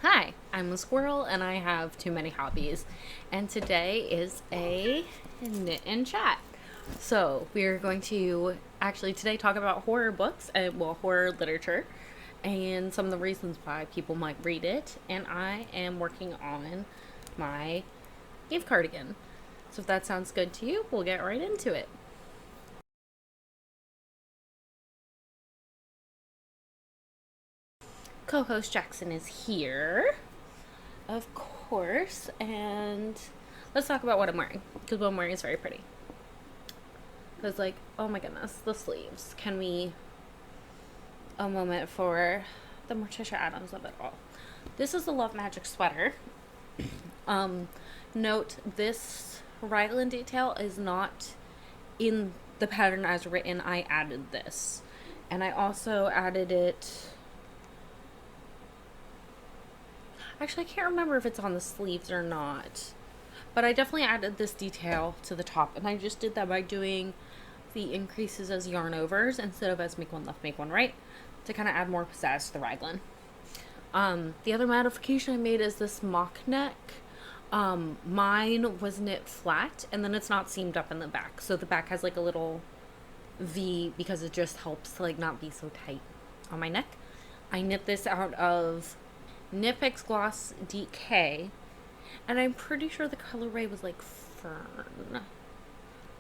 Hi, I'm a squirrel and I have too many hobbies. And today is a knit and chat. So, we're going to actually today talk about horror books, horror literature, and some of the reasons why people might read it. And I am working on my Naimh cardigan. So, if that sounds good to you, we'll get right into it. Co host Jackson is here, of course, and let's talk about what I'm wearing, because what I'm wearing is very pretty. Because, like, oh my goodness, the sleeves. Can we, a moment for the Morticia Adams of it all. This is the Love Magic sweater. Um, Note, this raglan detail is not in the pattern as written. I added this. And I also added it. Actually, I can't remember if it's on the sleeves or not. But I definitely added this detail to the top. And I just did that by doing the increases as yarn overs instead of as make one left, make one right, to kind of add more pizzazz to the raglan. The other modification I made is this mock neck. Mine was knit flat, and then it's not seamed up in the back, so the back has like a little V because it just helps to like not be so tight on my neck. I knit this out of Knit Picks Gloss DK, and I'm pretty sure the colorway was like fern,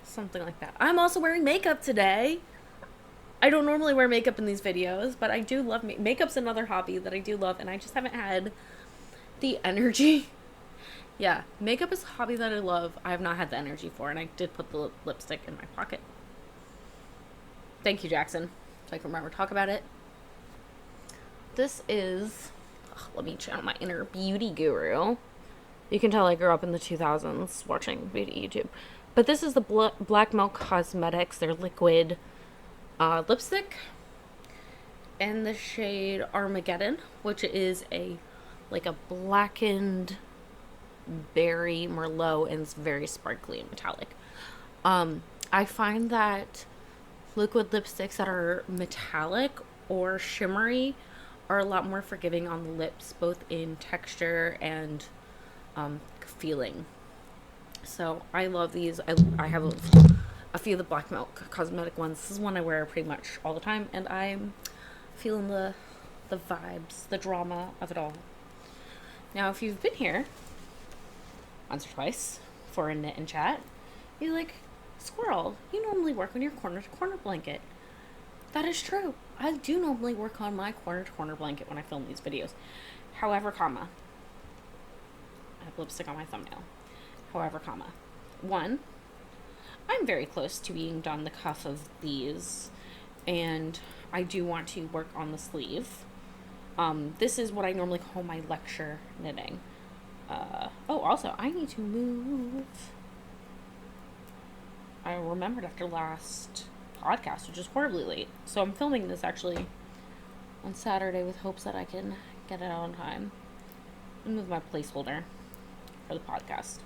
something like that. I'm also wearing makeup today. I don't normally wear makeup in these videos, but I do love makeup's another hobby that I do love, and I just haven't had the energy. Yeah, makeup is a hobby that I love. I have not had the energy for, and I did put the lipstick in my pocket. Thank you, Jackson. So I can remember to talk about it. This is, let me channel my inner beauty guru. You can tell I grew up in the 2000s watching beauty YouTube. But this is the Black Milk Cosmetics, their liquid lipstick, and the shade Armageddon, which is a blackened berry merlot, and it's very sparkly and metallic. I find that liquid lipsticks that are metallic or shimmery are a lot more forgiving on the lips, both in texture and feeling. So I love these. I have a few of the Black Milk Cosmetic ones. This is one I wear pretty much all the time, and I'm feeling the vibes, the drama of it all. Now, if you've been here once or twice for a knit and chat, you're like, Squirrel, you normally work on your corner-to-corner blanket. That is true. I do normally work on my corner-to-corner blanket when I film these videos. However, I have lipstick on my thumbnail. However, one, I'm very close to being done the cuff of these, and I do want to work on the sleeve. This is what I normally call my lecture knitting. Also, I need to move. I remembered after last podcast, which is horribly late. So I'm filming this actually on Saturday with hopes that I can get it out on time. And move my placeholder for the podcast.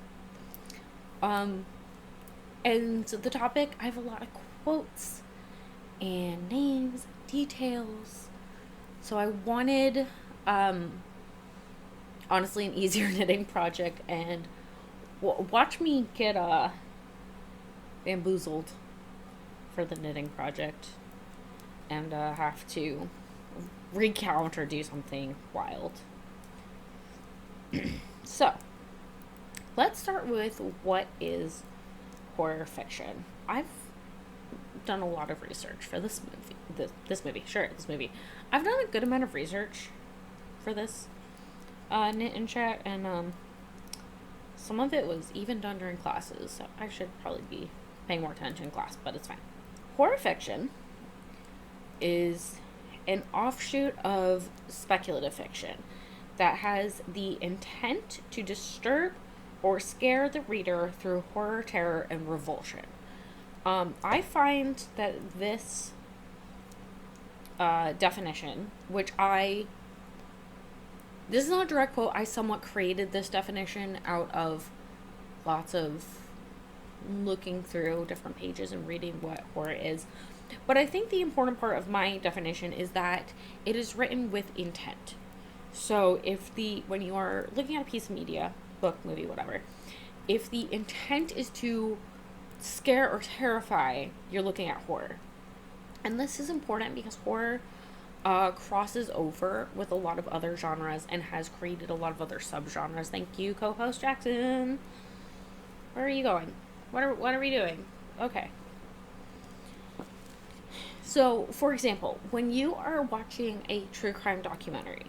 And the topic, I have a lot of quotes and names, details. So I wanted, honestly, an easier knitting project, and watch me get bamboozled for the knitting project and have to recount or do something wild. So, let's start with what is horror fiction. I've done a lot of research for this movie. This movie. I've done a good amount of research for this knit and chat, and some of it was even done during classes, so I should probably be paying more attention in class, but it's fine. Horror fiction is an offshoot of speculative fiction that has the intent to disturb or scare the reader through horror, terror, and revulsion. I find that this definition, this is not a direct quote, I somewhat created this definition out of lots of looking through different pages and reading what horror is. But I think the important part of my definition is that it is written with intent. So when you are looking at a piece of media, book, movie, whatever, if the intent is to scare or terrify, you're looking at horror. And this is important because horror crosses over with a lot of other genres and has created a lot of other subgenres. Thank you, co-host Jackson. Where are you going? What are we doing? Okay. So, for example, when you are watching a true crime documentary,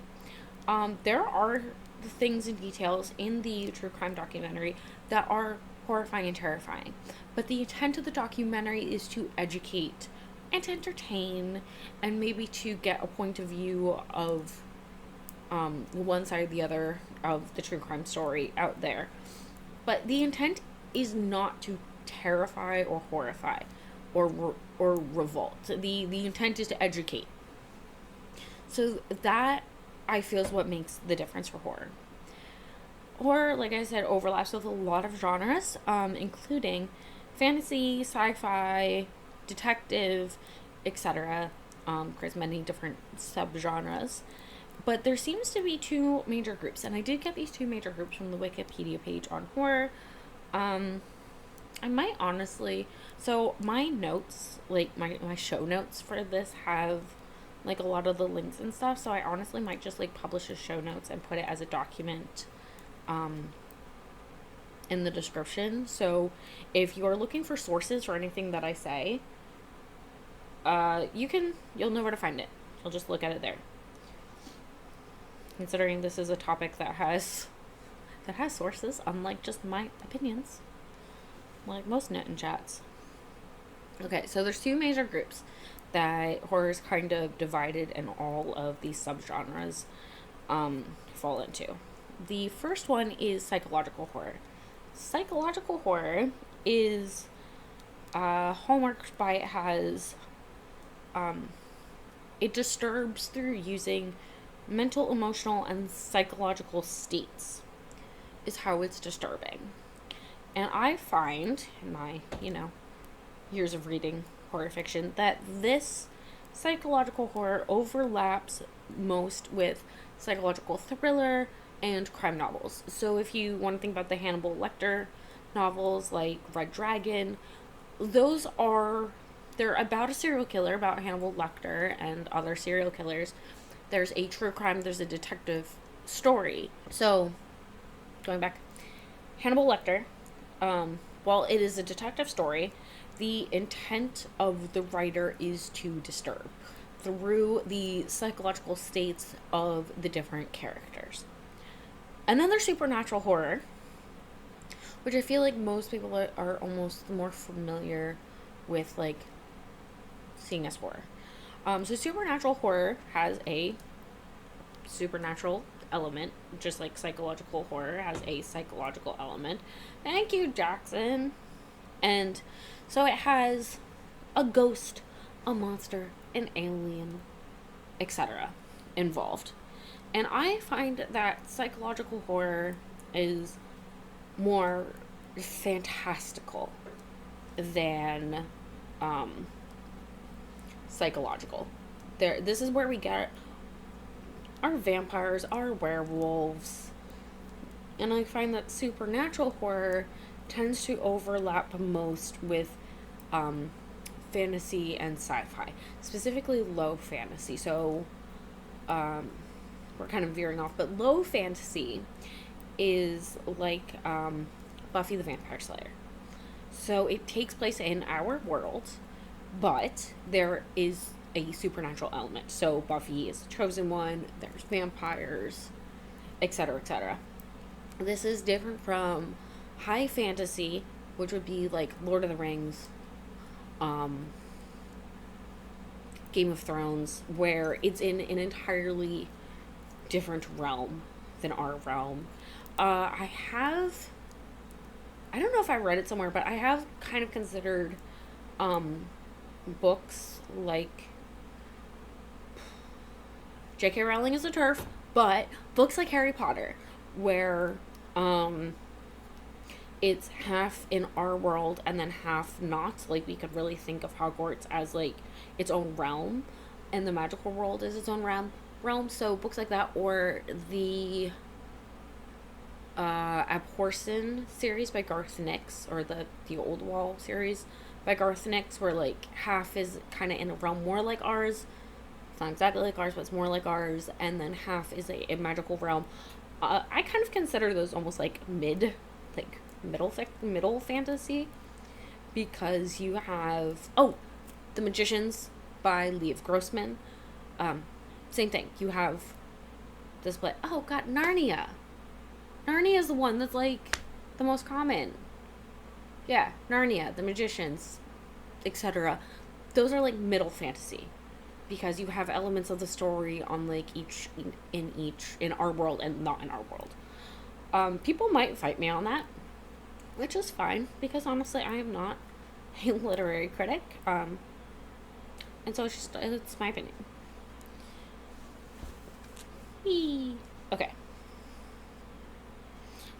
there are things and details in the true crime documentary that are horrifying and terrifying. But the intent of the documentary is to educate and to entertain and maybe to get a point of view of one side or the other of the true crime story out there. But the intent is not to terrify or horrify or revolt. The intent is to educate. So that, I feel, is what makes the difference for horror. Horror, like I said, overlaps with a lot of genres, including fantasy, sci-fi, detective, etc. There's many different subgenres. But there seems to be two major groups, and I did get these two major groups from the Wikipedia page on horror. I might honestly, so my notes, like my show notes for this have like a lot of the links and stuff, so I honestly might just like publish the show notes and put it as a document in the description. So if you're looking for sources for anything that I say, you'll know where to find it. You'll just look at it there. Considering this is a topic that has sources, unlike just my opinions, like most net and chats. Okay, so there's two major groups that horror is kind of divided and all of these subgenres fall into. The first one is psychological horror. Psychological horror is hallmarked by it disturbs through using mental, emotional, and psychological states is how it's disturbing. And I find, in my, years of reading horror fiction, that this psychological horror overlaps most with psychological thriller and crime novels. So if you want to think about the Hannibal Lecter novels like Red Dragon, they're about a serial killer, about Hannibal Lecter and other serial killers. There's a true crime, there's a detective story. So, going back, Hannibal Lecter, while it is a detective story, the intent of the writer is to disturb through the psychological states of the different characters. And then there's supernatural horror, which I feel like most people are almost more familiar with, like, seeing as horror. So supernatural horror has a supernatural element, just like psychological horror has a psychological element. Thank you, Jackson. And so it has a ghost, a monster, an alien, etc. involved. And I find that psychological horror is more fantastical than psychological. This is where we get our vampires, our werewolves, and I find that supernatural horror tends to overlap most with fantasy and sci-fi, specifically low fantasy. So we're kind of veering off, but low fantasy is like Buffy the Vampire Slayer. So it takes place in our world, but there is a supernatural element. So Buffy is the chosen one, there's vampires, etc., etc. This is different from high fantasy, which would be like Lord of the Rings, Game of Thrones, where it's in an entirely different realm than our realm. I don't know if I read it somewhere, but I have kind of considered books like J.K. Rowling is a TERF, but books like Harry Potter, where it's half in our world and then half not. Like, we could really think of Hogwarts as like its own realm, and the magical world is its own realm. realm. So books like that, or the Abhorsen series by Garth Nix, or the Old Wall series by Garth Nix, where like half is kind of in a realm more like ours. It's not exactly like ours, but it's more like ours, and then half is a magical realm. I kind of consider those almost like middle fantasy, because you have The Magicians by Liev Grossman. Same thing. You have this play. Oh god, Narnia. Narnia is the one that's like the most common. Yeah, Narnia, The Magicians, etc. Those are like middle fantasy, because you have elements of the story on like each in our world and not in our world. People might fight me on that, which is fine, because honestly, I am not a literary critic. And so it's my opinion. Okay.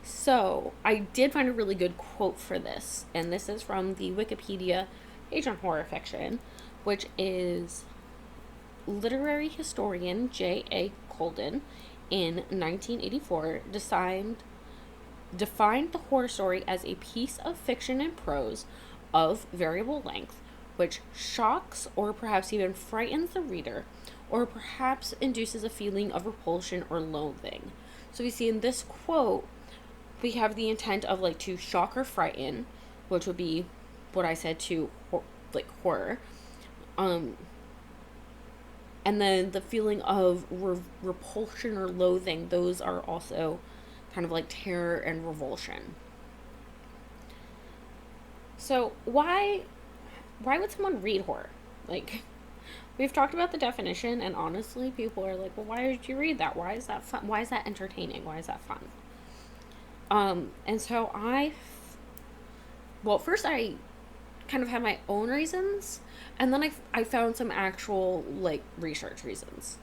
So, I did find a really good quote for this, and this is from the Wikipedia page on horror fiction, which is literary historian J.A. Colden in 1984 defined the horror story as a piece of fiction and prose of variable length, which shocks or perhaps even frightens the reader, or perhaps induces a feeling of repulsion or loathing. So we see in this quote, we have the intent of like to shock or frighten, which would be what I said to like horror. And then the feeling of repulsion or loathing, those are also kind of like terror and revulsion. So why would someone read horror? Like, we've talked about the definition, and honestly, people are like, well, why did you read that? Why is that fun? Why is that entertaining? Why is that fun? And so first I kind of had my own reasons, and then I found some actual, like, research reasons.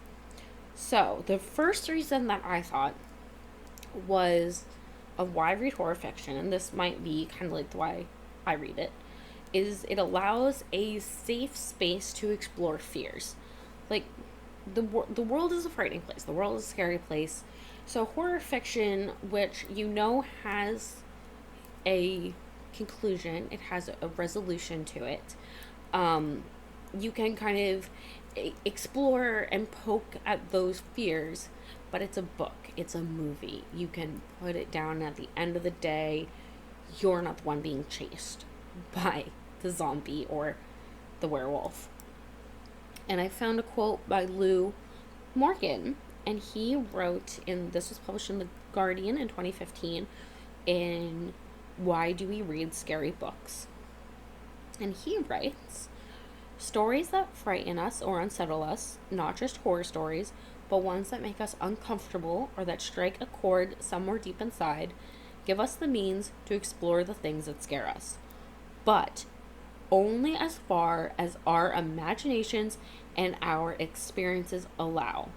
So, the first reason that I thought was of why I read horror fiction, and this might be kind of like why I read it, is it allows a safe space to explore fears. Like, the world is a frightening place. The world is a scary place. So horror fiction, which has a conclusion, it has a resolution to it, you can kind of explore and poke at those fears, but it's a book, it's a movie. You can put it down, and at the end of the day, you're not the one being chased by the zombie or the werewolf. And I found a quote by Lou Morgan, and he wrote this was published in The Guardian in 2015, in Why Do We Read Scary Books? And he writes, stories that frighten us or unsettle us, not just horror stories, but ones that make us uncomfortable or that strike a chord somewhere deep inside, give us the means to explore the things that scare us. But only as far as our imaginations and our experiences allow.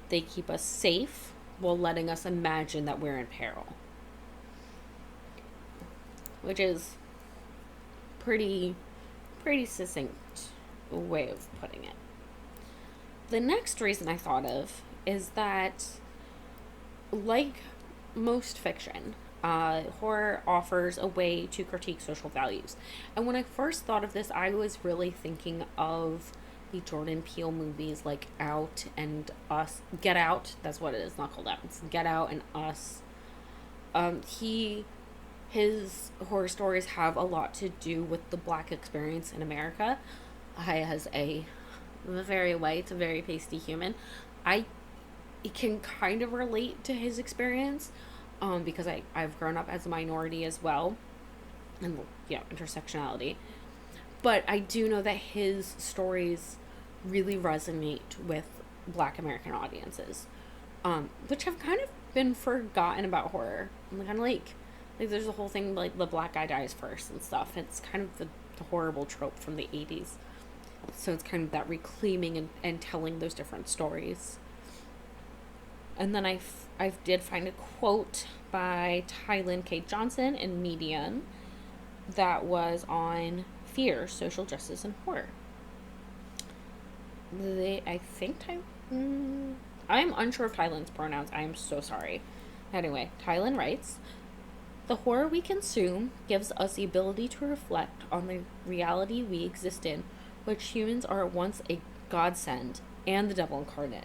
They keep us safe while letting us imagine that we're in peril. Which is pretty succinct way of putting it. The next reason I thought of is that, like most fiction, horror offers a way to critique social values. And when I first thought of this, I was really thinking of the Jordan Peele movies like Out and Us. Get Out, that's what it is, not called Out. It's Get Out and Us. His horror stories have a lot to do with the Black experience in America. As a very white, very pasty human, I can kind of relate to his experience, because I've grown up as a minority as well, and intersectionality. But I do know that his stories really resonate with Black American audiences, which have kind of been forgotten about horror. I'm kind of like there's a whole thing like the black guy dies first and stuff. It's kind of the horrible trope from the 80s. So it's kind of that reclaiming and telling those different stories. And then I did find a quote by Tylen K. Johnson in Medium that was on fear, social justice, and horror. I'm unsure of Thailand's pronouns. I am so sorry. Anyway, Thailand writes, the horror we consume gives us the ability to reflect on the reality we exist in, which humans are at once a godsend and the devil incarnate.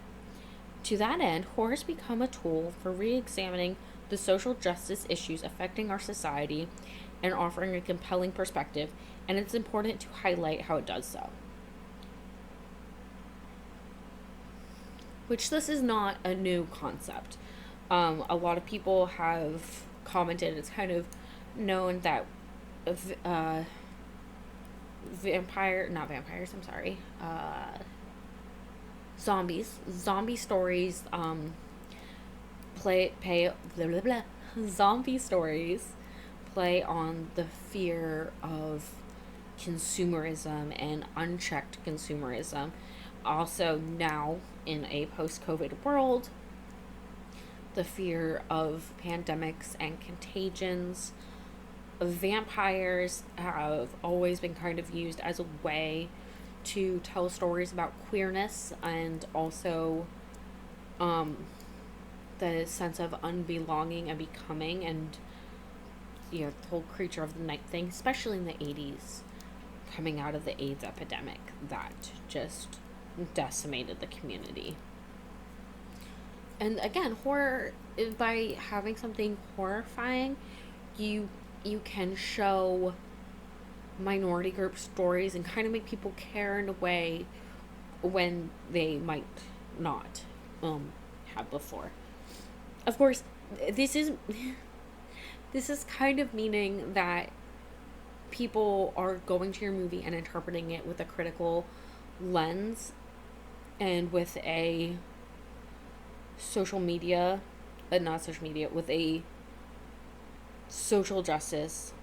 To that end, horror has become a tool for re-examining the social justice issues affecting our society and offering a compelling perspective, and it's important to highlight how it does so. Which this is not a new concept. A lot of people have commented, it's kind of known that zombie stories zombie stories play on the fear of consumerism and unchecked consumerism. Also, now in a post-COVID world, the fear of pandemics and contagions. Vampires have always been kind of used as a way to tell stories about queerness and also the sense of unbelonging and becoming, and the whole creature of the night thing, especially in the 80s, coming out of the AIDS epidemic that just decimated the community. And again, horror, by having something horrifying, you can show minority group stories and kind of make people care in a way when they might not have before. Of course, this is kind of meaning that people are going to your movie and interpreting it with a critical lens and with a with a social justice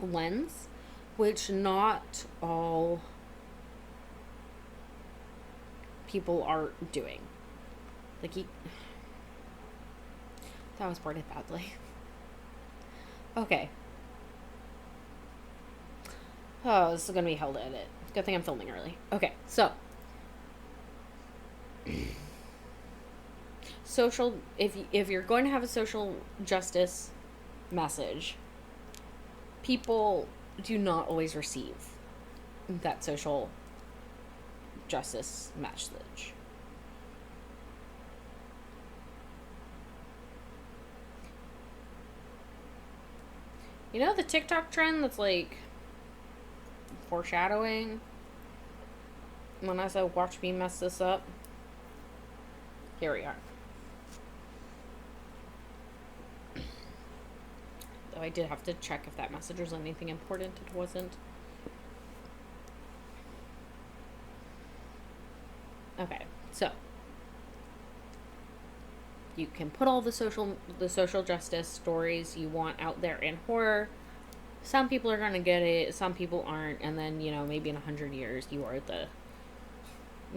lens, which not all people are doing. That was worded badly. Okay. Oh, this is gonna be hell to edit. Good thing I'm filming early. Okay, so if you're going to have a social justice message, people do not always receive that social justice message. You know the TikTok trend that's like foreshadowing? When I said watch me mess this up, here we are. Though I did have to check if that message was anything important. It wasn't. Okay, so you can put all the social justice stories you want out there in horror. Some people are gonna get it, some people aren't, and then maybe in 100 years you are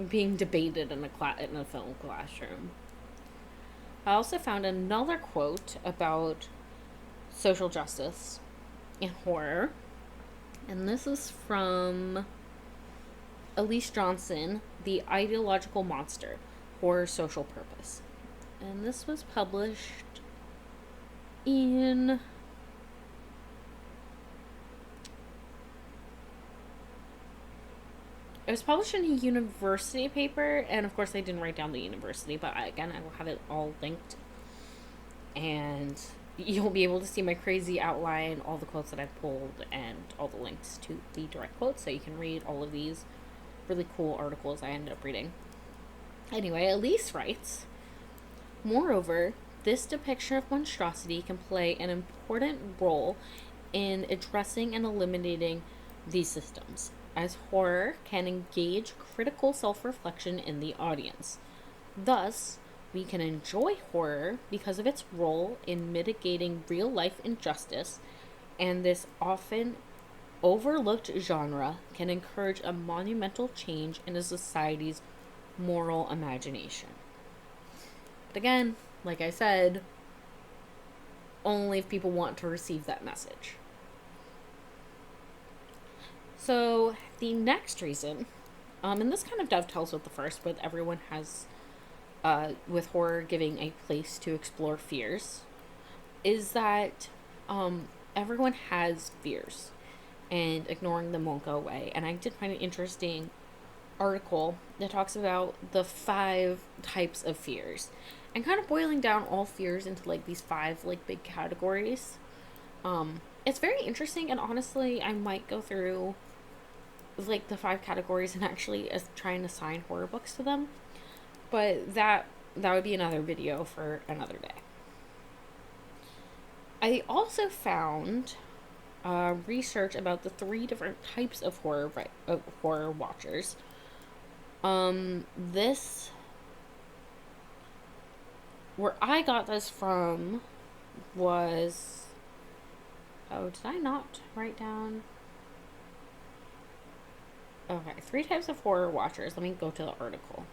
being debated in a film classroom. I also found another quote about social justice in horror, and this is from Elise Johnson, The Ideological Monster, Horror Social Purpose. And this was published in it was published in a university paper, and of course I didn't write down the university, but I will have it all linked, and you'll be able to see my crazy outline, all the quotes that I've pulled, and all the links to the direct quotes, so you can read all of these really cool articles I ended up reading. Anyway, Elise writes, moreover, this depiction of monstrosity can play an important role in addressing and eliminating these systems, as horror can engage critical self-reflection in the audience. Thus, we can enjoy horror because of its role in mitigating real-life injustice, and this often overlooked genre can encourage a monumental change in a society's moral imagination. But again, like I said, only if people want to receive that message. So the next reason, and this kind of dovetails with the first, but everyone has with horror giving a place to explore fears, is that everyone has fears, and ignoring them won't go away. And I did find an interesting article that talks about the 5 types of fears, and kind of boiling down all fears into like these 5 like big categories. It's very interesting, and honestly, I might go through like the 5 categories and actually try and assign horror books to them. But that would be another video for another day. I also found research about the 3 different types of horror watchers. This, where I got this from was, oh, did I not write down? Okay, 3 types of horror watchers. Let me go to the article.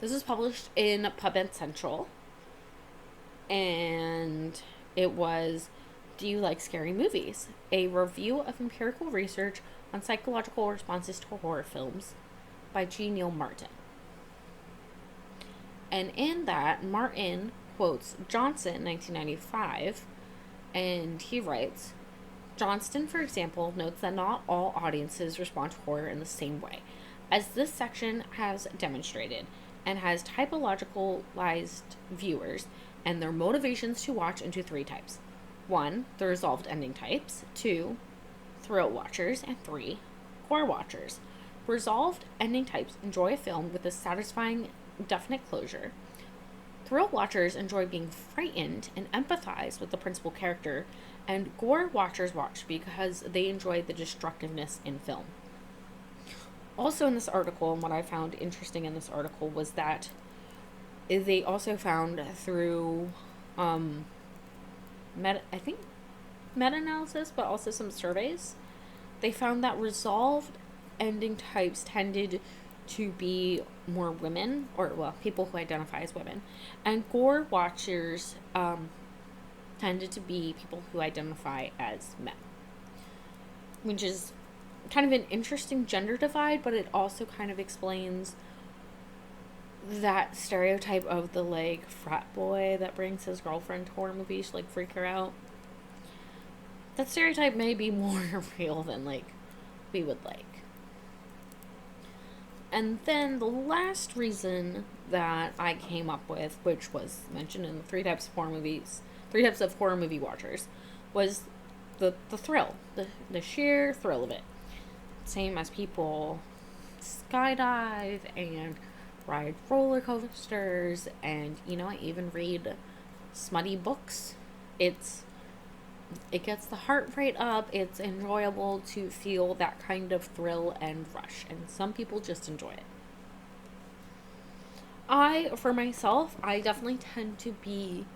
This was published in PubMed Central, and it was, Do You Like Scary Movies? A review of empirical research on psychological responses to horror films by G. Neil Martin. And in that, Martin quotes Johnson, 1995, and he writes, Johnston, for example, notes that not all audiences respond to horror in the same way, as this section has demonstrated, and has typologicalized viewers and their motivations to watch into 3 types. 1, the resolved ending types. 2, thrill watchers. And 3, core watchers. Resolved ending types enjoy a film with a satisfying, definite closure. Thrill watchers enjoy being frightened and empathize with the principal character, and gore watchers watch because they enjoy the destructiveness in film. Also in this article, and what I found interesting in this article, was that they also found through, meta-analysis, but also some surveys, they found that resolved ending types tended to be more women, or, well, people who identify as women, and gore watchers tended to be people who identify as men, which is kind of an interesting gender divide, but it also kind of explains that stereotype of the, like, frat boy that brings his girlfriend to horror movies to, like, freak her out. That stereotype may be more real than, like, we would like. And then the last reason that I came up with, which was mentioned in the 3 types of horror movies, 3 types of horror movie watchers, was the thrill, the sheer thrill of it. Same as people skydive and ride roller coasters, and, you know, I even read smutty books. It gets the heart rate up. It's enjoyable to feel that kind of thrill and rush, and some people just enjoy it. For myself, I definitely tend to be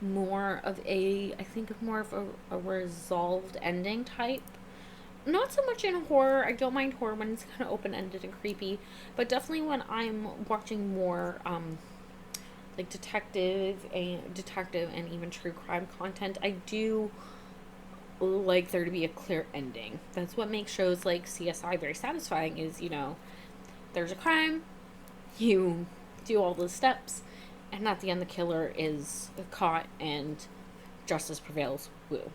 more of a resolved ending type. Not so much in horror. I don't mind horror when it's kind of open-ended and creepy, but definitely when I'm watching more like detective and even true crime content, I do like there to be a clear ending. That's what makes shows like CSI very satisfying, is, you know, there's a crime, you do all the steps, and at the end the killer is caught and justice prevails. Woo.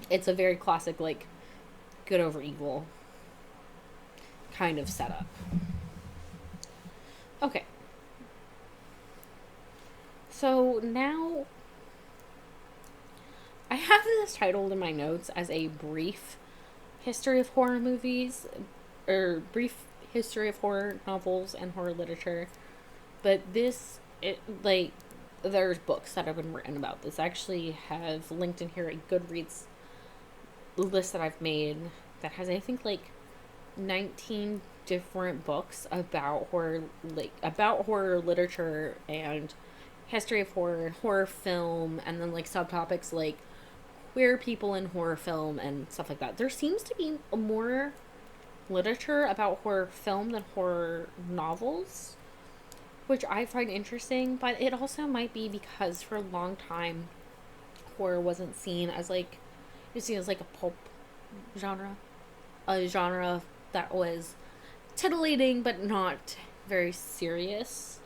It's a very classic, like, good over evil kind of setup. Okay. So now I have this titled in my notes as a brief history of horror movies, or brief history of horror novels and horror literature. But there's books that have been written about this. I actually have linked in here a Goodreads list that I've made that has, I think, like 19 different books about horror literature and history of horror and horror film, and then like subtopics like queer people in horror film and stuff like that. There seems to be more literature about horror film than horror novels, which I find interesting, but it also might be because for a long time horror wasn't seen as like, it was seen as like a pulp genre, a genre that was titillating but not very serious.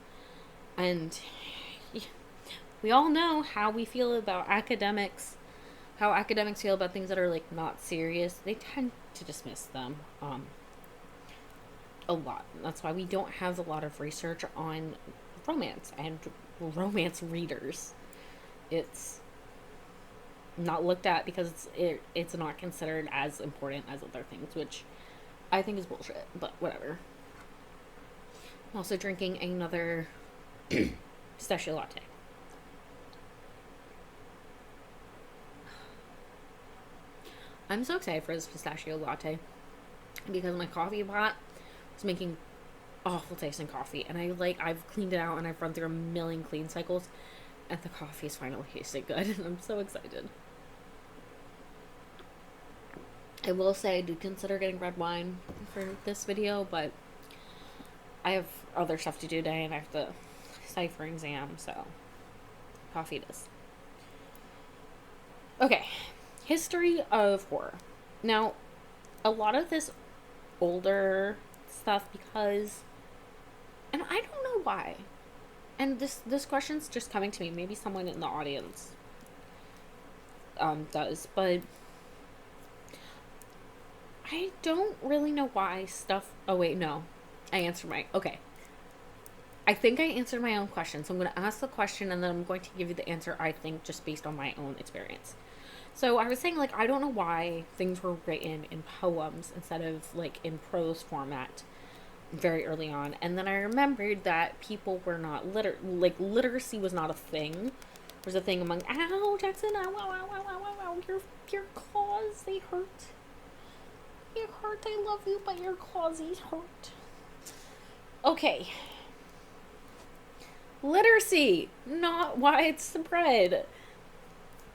And we all know how we feel about academics, how academics feel about things that are like not serious. They tend to dismiss them a lot. That's why we don't have a lot of research on romance and romance readers. It's not looked at because it's not considered as important as other things, which I think is bullshit, but whatever. I'm also drinking another pistachio latte. I'm so excited for this pistachio latte because my coffee pot was making awful tasting coffee, and I've cleaned it out and I've run through a million clean cycles, and the coffee is finally tasting good, and I'm so excited. I will say I do consider getting red wine for this video, but I have other stuff to do today and I have the cipher exam, so coffee it is. Okay, history of horror. Now, a lot of this older stuff, because, and I don't know why, and this question's just coming to me, maybe someone in the audience does, but I don't really know why stuff. Oh wait, no, I answered my. Okay, I think I answered my own question, so I'm going to ask the question and then I'm going to give you the answer I think just based on my own experience. So I was saying, like, I don't know why things were written in poems instead of like in prose format very early on, and then I remembered that people were not literacy was not a thing. It was a thing among. Ow, Jackson! Ow, ow, ow, ow, ow, ow, ow! Your claws, they hurt. You hurt. I love you, but your clawsies hurt. Okay. Literacy, not widespread.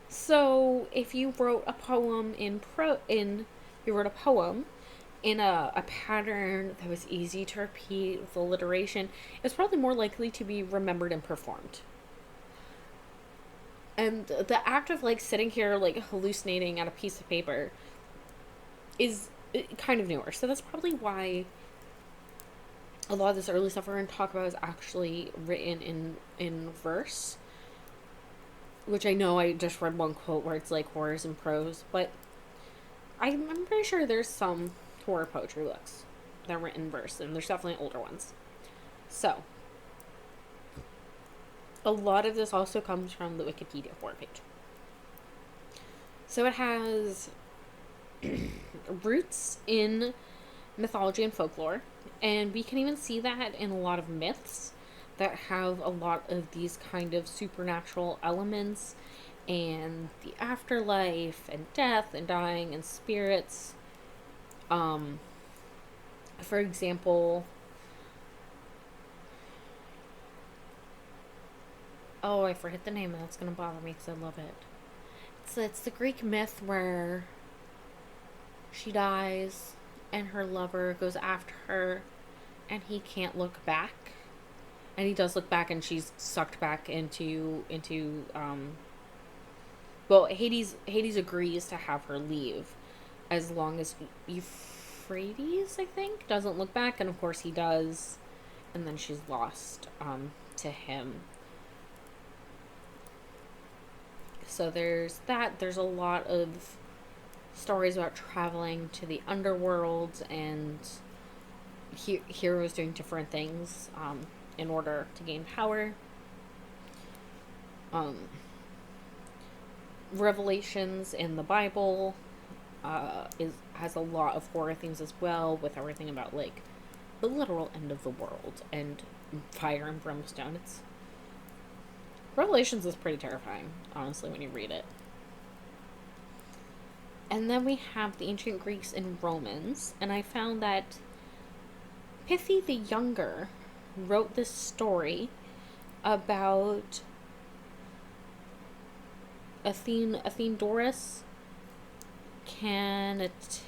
So if you wrote a poem in a pattern that was easy to repeat with alliteration, it's probably more likely to be remembered and performed. And the act of like sitting here like hallucinating at a piece of paper is kind of newer. So that's probably why a lot of this early stuff we're going to talk about is actually written in verse, which I know I just read one quote where it's like horrors in prose, but I'm pretty sure there's some horror poetry books that are written in verse, and there's definitely older ones. So a lot of this also comes from the Wikipedia horror page. So it has roots in mythology and folklore, and we can even see that in a lot of myths that have a lot of these kind of supernatural elements and the afterlife and death and dying and spirits. For example, oh, I forget the name, and that's gonna bother me because I love it. It's the Greek myth where she dies and her lover goes after her and he can't look back, and he does look back and she's sucked back into well, Hades agrees to have her leave as long as Euphrates, I think, doesn't look back, and of course he does, and then she's lost to him. So there's that. There's a lot of stories about traveling to the underworld and heroes doing different things in order to gain power. Revelations in the Bible has a lot of horror things as well, with everything about like the literal end of the world and fire and brimstone. Revelations is pretty terrifying, honestly, when you read it. And then we have the ancient Greeks and Romans, and I found that Pithy the Younger wrote this story about Athenodorus Cananits,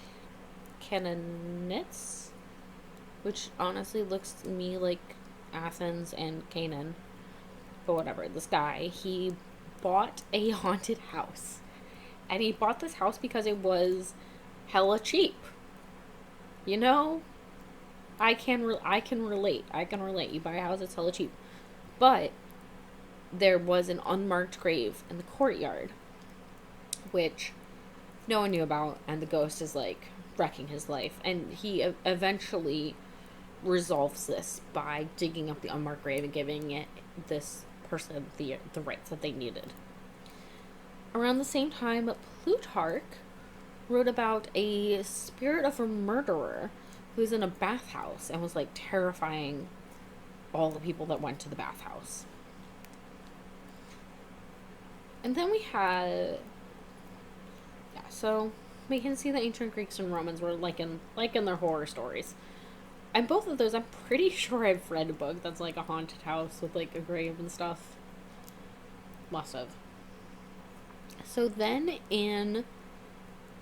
which honestly looks to me like Athens and Canaan. But whatever, this guy, he bought a haunted house. And he bought this house because it was hella cheap. You know? I can relate. You buy a house, it's hella cheap. But there was an unmarked grave in the courtyard, which no one knew about, and the ghost is like wrecking his life. And he eventually resolves this by digging up the unmarked grave and giving it this person the rights that they needed. Around the same time, Plutarch wrote about a spirit of a murderer who was in a bathhouse and was like terrifying all the people that went to the bathhouse. And then we had, so we can see the ancient Greeks and Romans were like in their horror stories. And both of those, I'm pretty sure I've read a book that's like a haunted house with like a grave and stuff. Must have. So then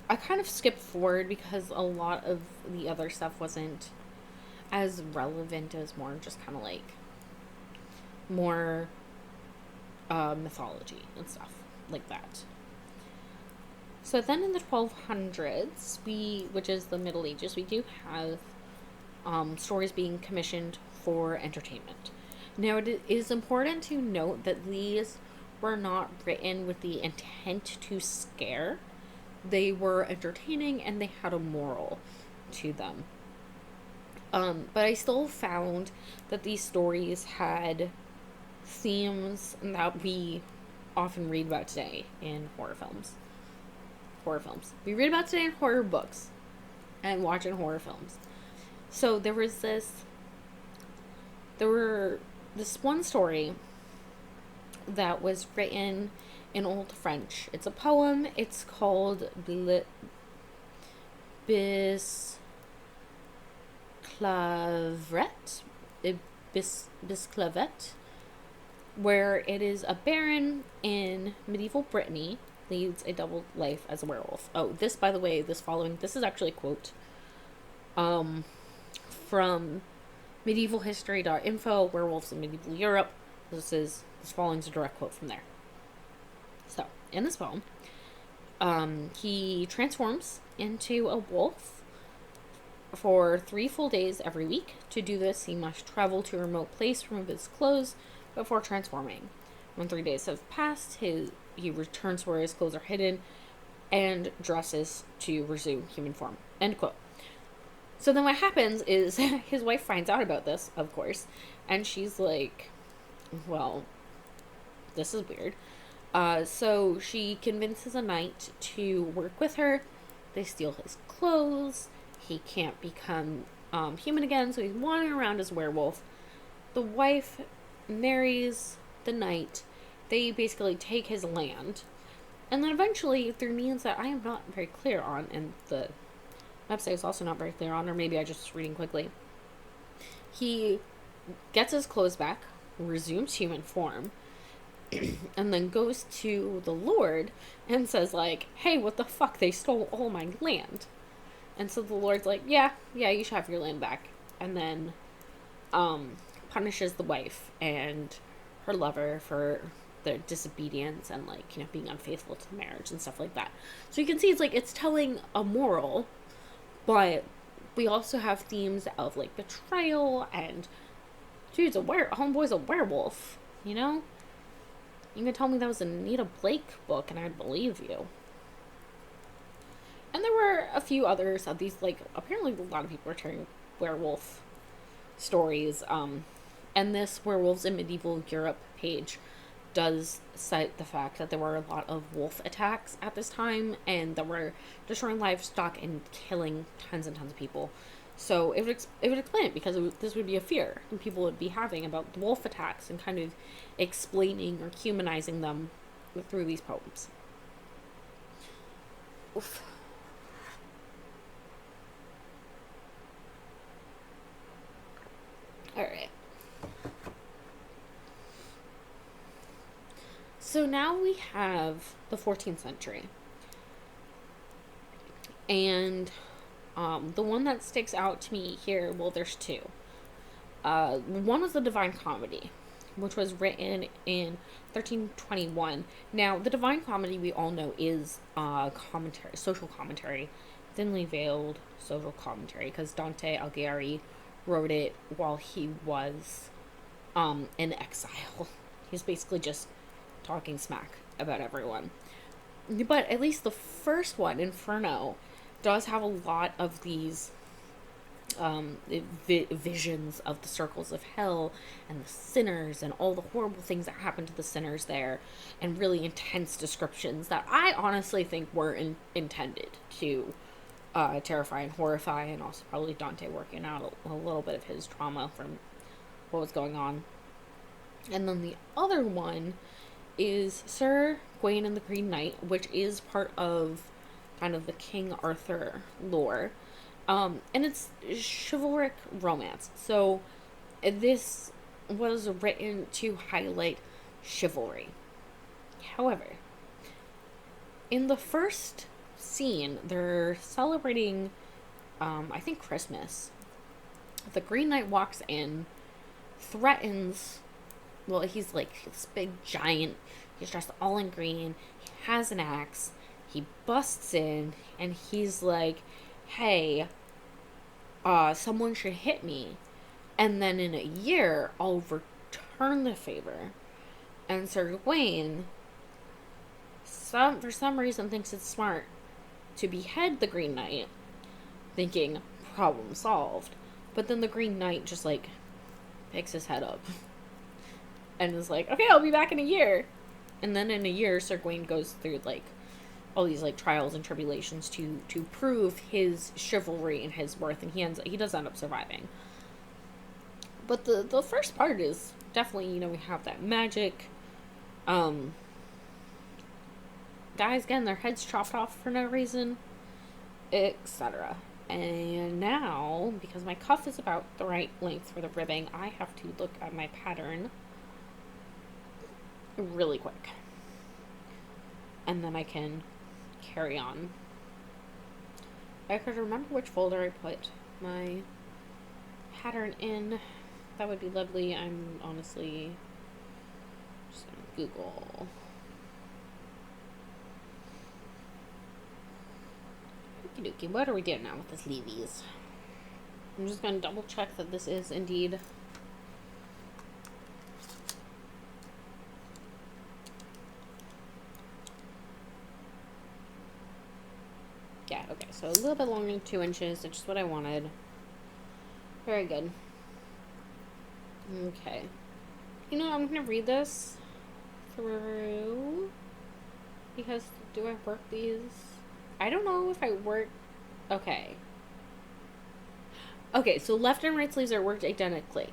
I kind of skipped forward because a lot of the other stuff wasn't as relevant. It was more just kind of like more mythology and stuff like that. So then in the 1200s, which is the Middle Ages, we do have stories being commissioned for entertainment. Now, it is important to note that these were not written with the intent to scare. They were entertaining and they had a moral to them. But I still found that these stories had themes that we often read about today in horror films. We read about today in horror books and watch in horror films. So there was this one story that was written in Old French. It's a poem. It's called Bisclaveret, where it is a baron in medieval Brittany leads a double life as a werewolf. Oh, this, by the way, this is actually a quote from medievalhistory.info, werewolves in medieval Europe. This following is a direct quote from there. So, in this poem, he transforms into a wolf for 3 full days every week. To do this, he must travel to a remote place, remove his clothes before transforming. When 3 days have passed, he returns where his clothes are hidden and dresses to resume human form. End quote. So then what happens is his wife finds out about this, of course, and she's like, well, this is weird. So she convinces a knight to work with her. They steal his clothes. He can't become human again, so he's wandering around as a werewolf. The wife marries the knight. They basically take his land. And then eventually, through means that I am not very clear on, and the website is also not very clear on, or maybe I just reading quickly, he gets his clothes back, resumes human form, and then goes to the Lord and says, like, hey, what the fuck? They stole all my land. And so the Lord's like, yeah, you should have your land back. And then punishes the wife and her lover for their disobedience and, like, being unfaithful to the marriage and stuff like that. So you can see it's telling a moral, but we also have themes of, like, betrayal and, dude, homeboy's a werewolf, You can tell me that was a Anita Blake book and I'd believe you. And there were a few others of these, like, apparently a lot of people are telling werewolf stories. And this Werewolves in Medieval Europe page does cite the fact that there were a lot of wolf attacks at this time and that were destroying livestock and killing tons and tons of people. So it would explain it, because this would be a fear and people would be having about the wolf attacks and kind of explaining or humanizing them through these poems. Oof. Alright. So now we have the 14th century. And the one that sticks out to me here, well, there's two. One was the Divine Comedy, which was written in 1321. Now, the Divine Comedy, we all know, is commentary, social commentary, thinly veiled social commentary, because Dante Alighieri wrote it while he was in exile. He's basically just talking smack about everyone. But at least the first one, Inferno, does have a lot of these visions of the circles of hell and the sinners and all the horrible things that happen to the sinners there, and really intense descriptions that I honestly think were intended to terrify and horrify, and also probably Dante working out a little bit of his trauma from what was going on. And then the other one is Sir Gawain and the Green Knight, which is part of kind of the King Arthur lore. And it's chivalric romance. So this was written to highlight chivalry. However, in the first scene, they're celebrating, I think, Christmas. The Green Knight walks in, threatens, well, he's like this big giant, he's dressed all in green, he has an axe, he busts in, and he's like, hey, someone should hit me, and then in a year, I'll return the favor. And Sir Gawain, for some reason, thinks it's smart to behead the Green Knight, thinking, problem solved. But then the Green Knight just, like, picks his head up and is like, okay, I'll be back in a year. And then in a year, Sir Gawain goes through, like, all these, like, trials and tribulations to prove his chivalry and his worth, and he does end up surviving. But the first part is definitely, you know, we have that magic, guys getting their heads chopped off for no reason, etc. And now, because my cuff is about the right length for the ribbing, I have to look at my pattern really quick. And then I can carry on. If I could remember which folder I put my pattern in, that would be lovely. I'm honestly just gonna Google. Okie dokie, what are we doing now with this leavies? I'm just gonna double check that this is indeed okay, so a little bit longer than 2 inches, which is what I wanted. Very good. Okay. You know, I'm gonna read this through, because do I work these? I don't know if I work, okay. Okay, so left and right sleeves are worked identically.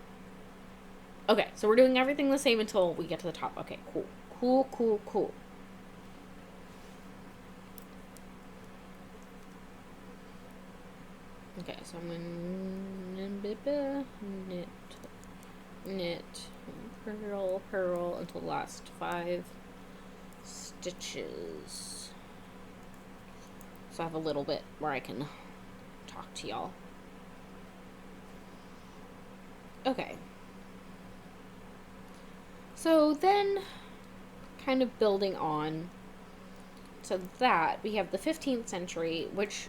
Okay, so we're doing everything the same until we get to the top. Okay, cool. Cool. Okay, so I'm gonna knit, purl until the last 5 stitches. So I have a little bit where I can talk to y'all. Okay. So then, kind of building on to that, we have the 15th century, which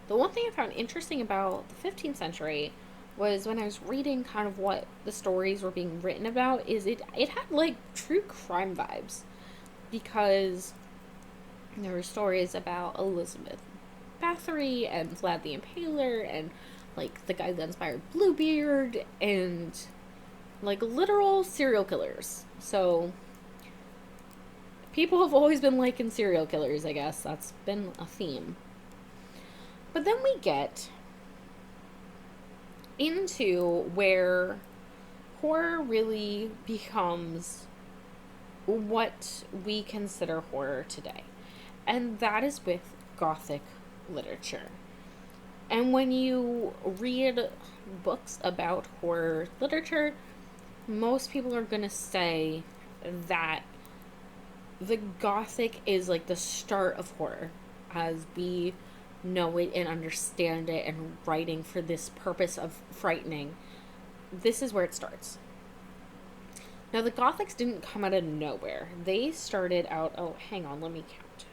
the one thing I found interesting about the 15th century was when I was reading kind of what the stories were being written about, is it had like true crime vibes, because there were stories about Elizabeth Bathory and Vlad the Impaler and like the guy that inspired Bluebeard and like literal serial killers. So people have always been liking serial killers, I guess. That's been a theme. But then we get into where horror really becomes what we consider horror today. And that is with Gothic literature. And when you read books about horror literature, most people are going to say that the Gothic is like the start of horror as we know it and understand it, and writing for this purpose of frightening. This is where it starts. Now, the Gothics didn't come out of nowhere. They started out, oh, hang on, let me count.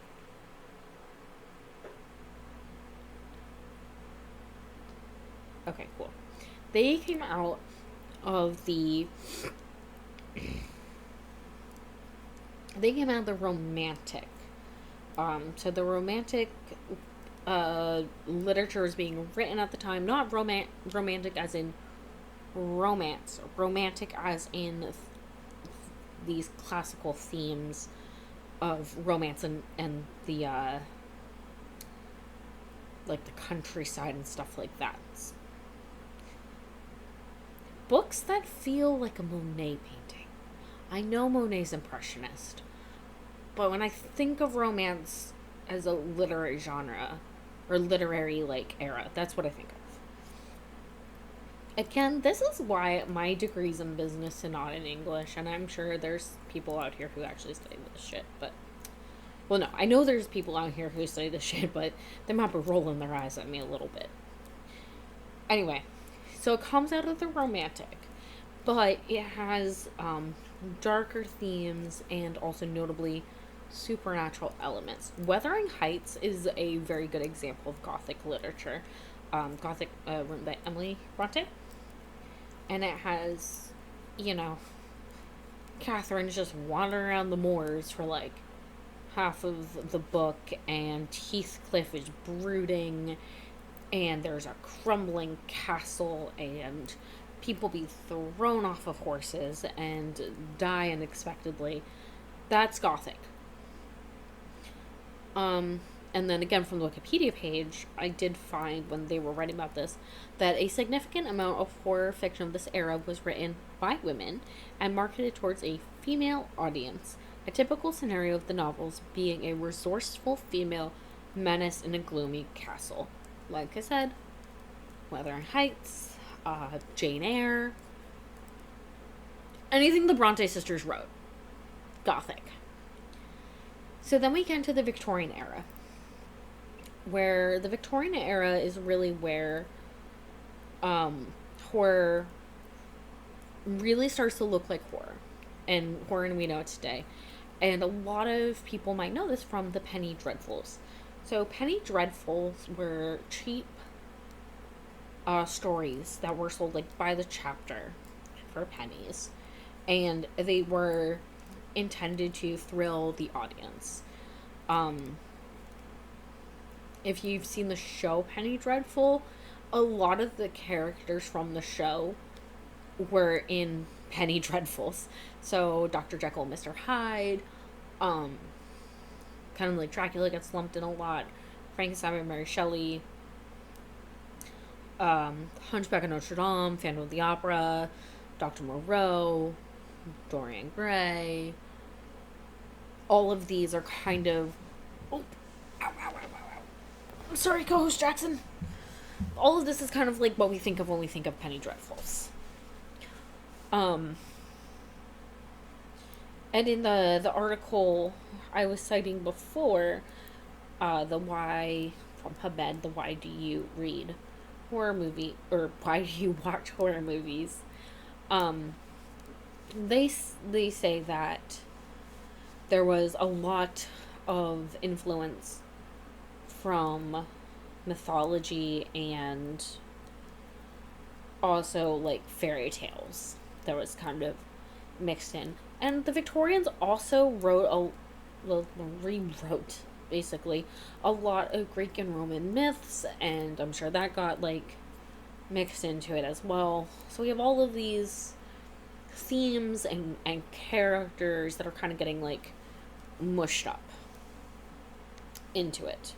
Okay, cool. They came out of the... They came out of the romantic. So the romantic literature was being written at the time. Not romantic as in romance. Romantic as in these classical themes of romance and the like the countryside and stuff like that. Books that feel like a Monet painting. I know Monet's impressionist, but when I think of romance as a literary genre or literary like era, that's what I think of. Again, this is why my degree's in business and not in English, and I'm sure there's people out here who actually study this shit, but... Well, no, I know there's people out here who study this shit, but they might be rolling their eyes at me a little bit. Anyway, so it comes out of the romantic, but it has darker themes and also notably supernatural elements. Wuthering Heights is a very good example of Gothic literature. Gothic written by Emily Bronte. And it has, you know, Catherine's just wandering around the moors for like half of the book, and Heathcliff is brooding, and there's a crumbling castle, and people be thrown off of horses and die unexpectedly. That's Gothic. And then again, from the Wikipedia page, I did find when they were writing about this that a significant amount of horror fiction of this era was written by women and marketed towards a female audience. A typical scenario of the novels being a resourceful female menace in a gloomy castle. Like I said, Wuthering Heights, Jane Eyre, anything the Bronte sisters wrote. Gothic. So then we get into the Victorian era, where the Victorian era is really where horror really starts to look like horror, and horror we know it today. And a lot of people might know this from the penny dreadfuls. So penny dreadfuls were cheap stories that were sold like by the chapter for pennies, and they were intended to thrill the audience. If you've seen the show Penny Dreadful, a lot of the characters from the show were in Penny Dreadfuls. So Dr. Jekyll and Mr. Hyde, kind of like Dracula gets lumped in a lot, Frankenstein and Mary Shelley, Hunchback of Notre Dame, Phantom of the Opera, Dr. Moreau, Dorian Gray. All of these are kind of... Oh, ow, ow, ow, ow, ow. I'm sorry, co-host Jackson. All of this is kind of like what we think of when we think of Penny Dreadfuls. And in the article I was citing before, the why from PubMed, the why do you read horror movie, or why do you watch horror movies? They say that there was a lot of influence from mythology and also like fairy tales that was kind of mixed in. And the Victorians also rewrote basically a lot of Greek and Roman myths, and I'm sure that got like mixed into it as well. So we have all of these themes and characters that are kind of getting like mushed up into it.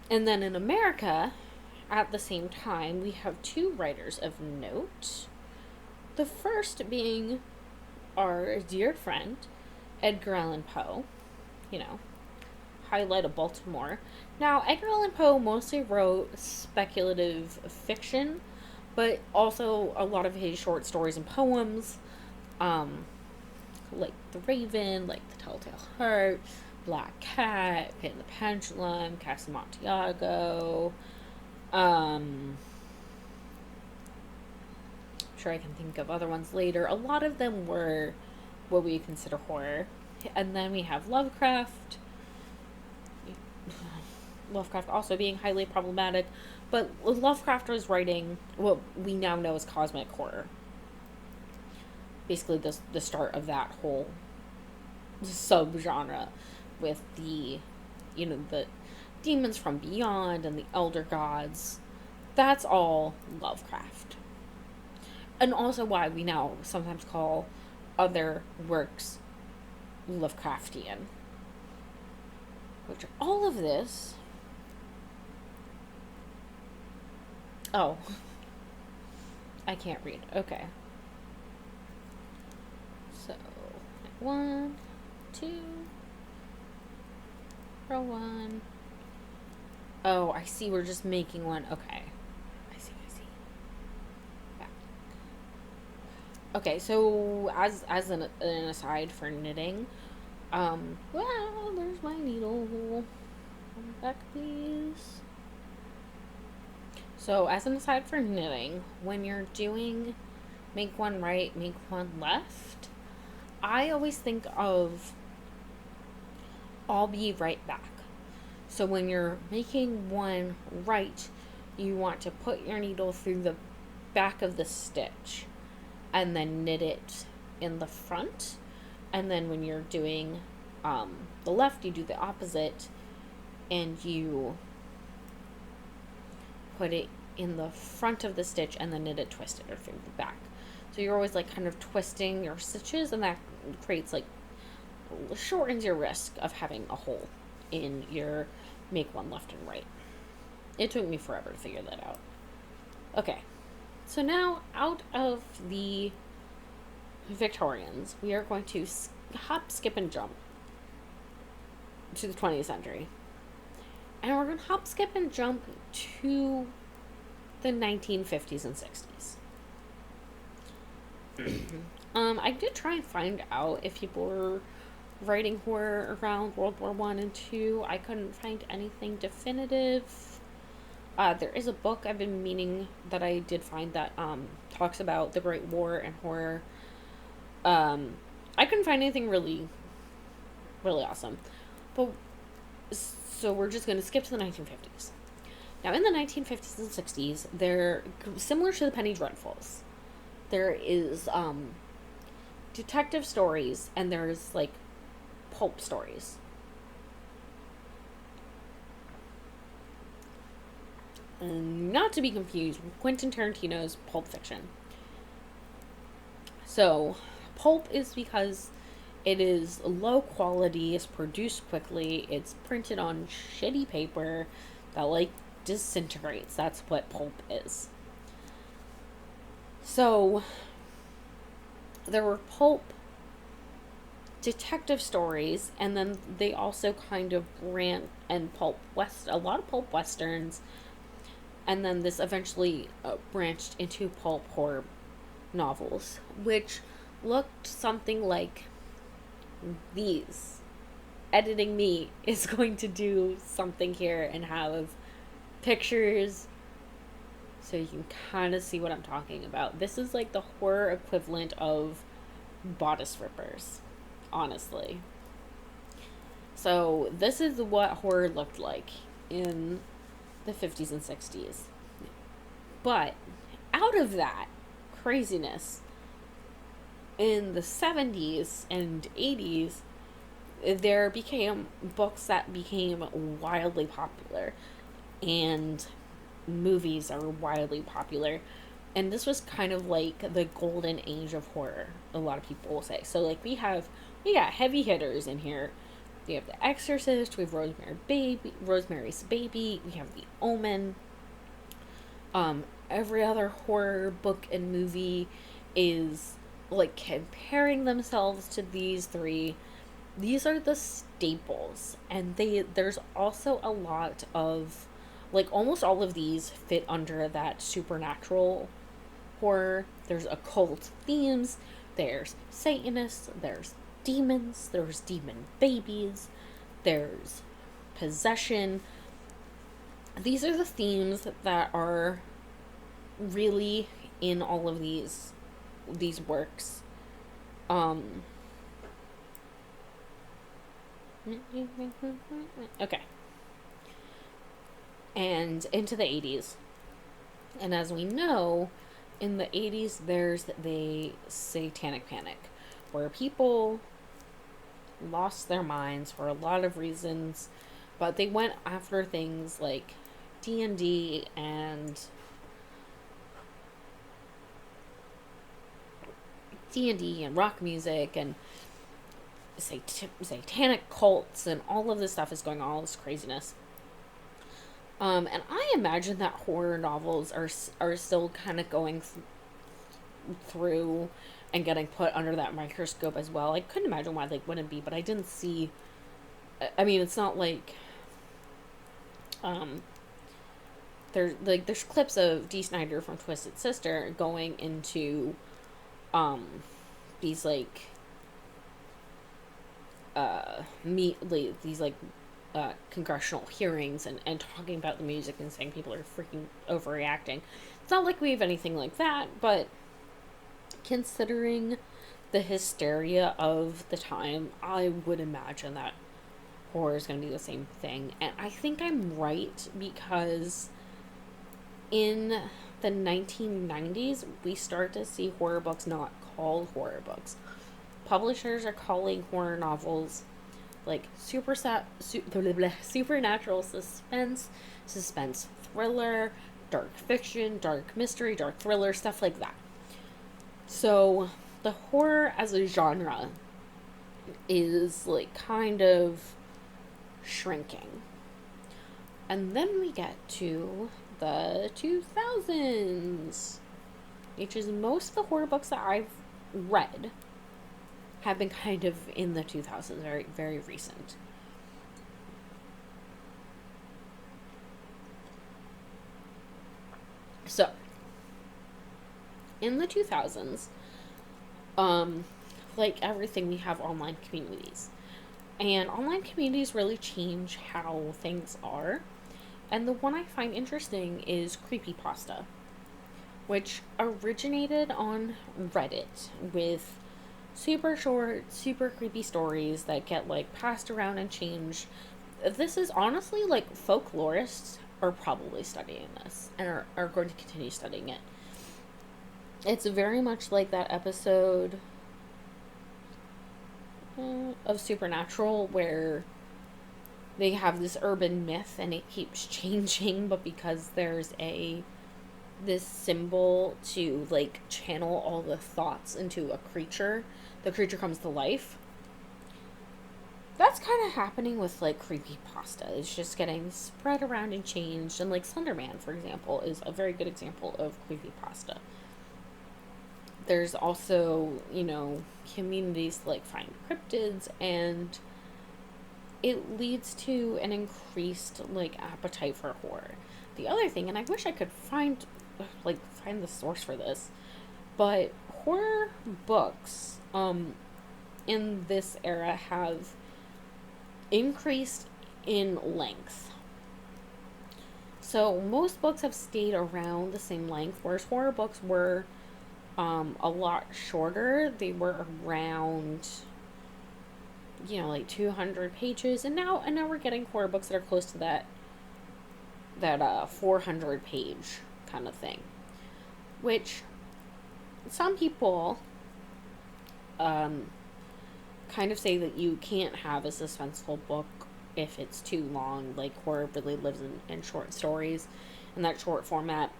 And then in America, at the same time, we have two writers of note. The first being our dear friend, Edgar Allan Poe. You know, highlight of Baltimore. Now, Edgar Allan Poe mostly wrote speculative fiction, but also a lot of his short stories and poems, like The Raven, like The Telltale Heart, Black Cat, Pit in the Pendulum, Casa Amontillado. I'm sure I can think of other ones later. A lot of them were what we consider horror. And then we have Lovecraft. Lovecraft also being highly problematic, but Lovecraft was writing what we now know as cosmic horror. Basically, the start of that whole subgenre with the demons from beyond and the elder gods. That's all Lovecraft. And also why we now sometimes call other works Lovecraftian. Which all of this... Oh. I can't read. Okay. So, 1, 2, row 1. Oh, I see. We're just making one. Okay. I see. Yeah. Okay, so as an aside for knitting, well, there's my needle. Come back, please. So, as an aside for knitting, when you're doing make one right, make one left, I always think of I'll be right back. So when you're making one right, you want to put your needle through the back of the stitch and then knit it in the front. And then when you're doing the left, you do the opposite and you put it in the front of the stitch and then knit it twisted or through the back. So you're always like kind of twisting your stitches, and that creates like shortens your risk of having a hole in your make one left and right. It took me forever to figure that out. Okay, so now out of the Victorians, we are going to hop, skip, and jump to the 20th century. And we're going to hop, skip, and jump to the 1950s and 60s. I did try and find out if people were writing horror around World War I and II. I couldn't find anything definitive. There is a book I've been meaning that I did find that talks about the Great War and horror. I couldn't find anything really, really awesome. But so we're just going to skip to the 1950s. Now, in the 1950s and 60s, they're similar to the Penny Dreadfuls. There is detective stories and there's like pulp stories. And not to be confused with Quentin Tarantino's Pulp Fiction. So, pulp is because it is low quality, it's produced quickly, it's printed on shitty paper that like disintegrates. That's what pulp is. So, there were pulp detective stories, and then they also kind of ran and a lot of pulp westerns, and then this eventually branched into pulp horror novels, which looked something like these. Editing me is going to do something here and have pictures so you can kind of see what I'm talking about. This is like the horror equivalent of bodice rippers, honestly. So this is what horror looked like in the 50s and 60s. But out of that craziness, in the 70s and 80s, there became books that became wildly popular, and movies are wildly popular, and this was kind of like the golden age of horror, a lot of people will say. So like we got heavy hitters in here. We have The Exorcist, we have Rosemary's Baby, we have The Omen. Every other horror book and movie is like comparing themselves to these three. These are the staples, and there's also a lot of like almost all of these fit under that supernatural horror. There's occult themes, there's Satanists, there's demons, there's demon babies, there's possession. These are the themes that are really in all of these works. Okay. and into the 80s. And as we know, in the 80s, there's the satanic panic, where people lost their minds for a lot of reasons, but they went after things like D&D and rock music and satanic cults, and all of this stuff is going on, all this craziness. And I imagine that horror novels are still kind of going through and getting put under that microscope as well. I couldn't imagine why they wouldn't be, but I didn't see. I mean, it's not like there's clips of Dee Snider from Twisted Sister going into these like congressional hearings and talking about the music and saying people are freaking overreacting. It's not like we have anything like that, but considering the hysteria of the time, I would imagine that horror is going to be the same thing. And I think I'm right, because in the 1990s, we start to see horror books not called horror books. Publishers are calling horror novels like supernatural suspense thriller, dark fiction, dark mystery, dark thriller, stuff like that. So the horror as a genre is like kind of shrinking. And then we get to the 2000s, which is most of the horror books that I've read have been kind of in the 2000s, very, very recent. So, in the 2000s, like everything, we have online communities. And online communities really change how things are. And the one I find interesting is creepypasta, which originated on Reddit with super short, super creepy stories that get like passed around and changed. This is honestly like folklorists are probably studying this and are going to continue studying it. It's very much like that episode of Supernatural where they have this urban myth and it keeps changing, but because there's this symbol to like channel all the thoughts into a creature, the creature comes to life. That's kind of happening with like creepypasta. It's just getting spread around and changed. And like Slenderman, for example, is a very good example of creepypasta. There's also, communities like Find Cryptids, and it leads to an increased like appetite for horror. The other thing, and I wish I could find the source for this, but horror books in this era have increased in length. So most books have stayed around the same length, whereas horror books were a lot shorter. They were around like 200 pages, and now we're getting horror books that are close to that 400 page kind of thing, which some people kind of say that you can't have a suspenseful book if it's too long. Like, horror really lives in short stories in that short format.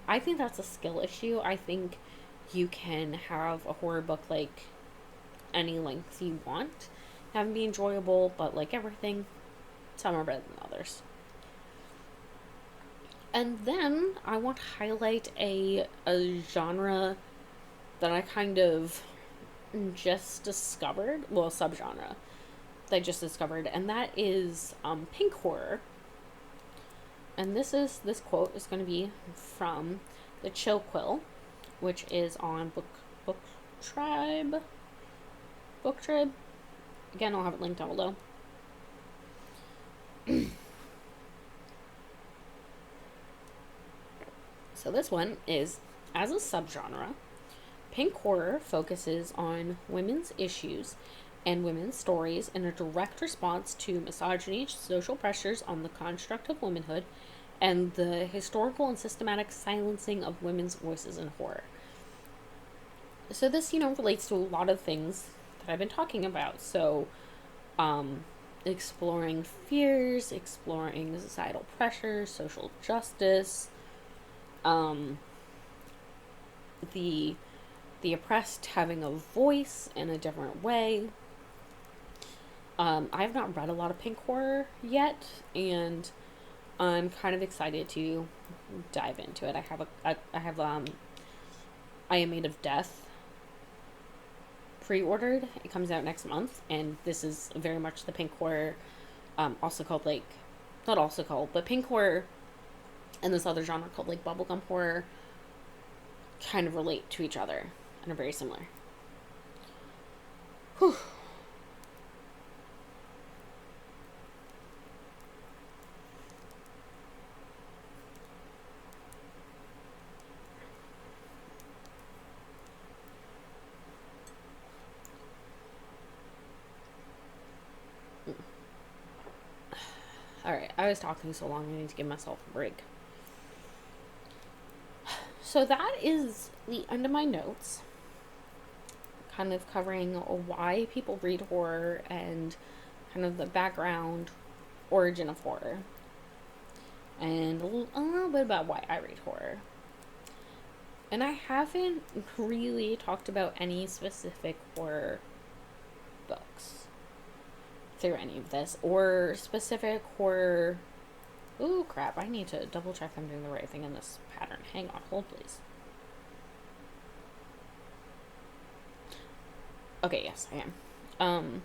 I think that's a skill issue. I think you can have a horror book like any length you want, have them be enjoyable, but like everything, some are better than others. And then I want to highlight a genre that I kind of just discovered, subgenre that I just discovered, and that is pink horror. And this quote is going to be from the Chill Quill, which is on Book Tribe. Again, I'll have it linked down below. So this one is, as a subgenre, pink horror focuses on women's issues and women's stories in a direct response to misogyny, social pressures on the construct of womanhood, and the historical and systematic silencing of women's voices in horror. So this, relates to a lot of things that I've been talking about. So, exploring fears, exploring societal pressures, social justice, the oppressed having a voice in a different way. I have not read a lot of pink horror yet, and I'm kind of excited to dive into it. I have I Am Made of Death pre-ordered. It comes out next month, and this is very much the pink horror, also called not also called, but pink horror and this other genre called bubblegum horror kind of relate to each other and are very similar. Whew. Alright, I was talking so long, I need to give myself a break. So that is the end of my notes. Kind of covering why people read horror and kind of the background, origin of horror. And a little bit about why I read horror. And I haven't really talked about any specific horror books through any of this, or specific horror. Ooh, crap, I need to double check I'm doing the right thing in this pattern. Hang on, hold please. Okay, yes, I am.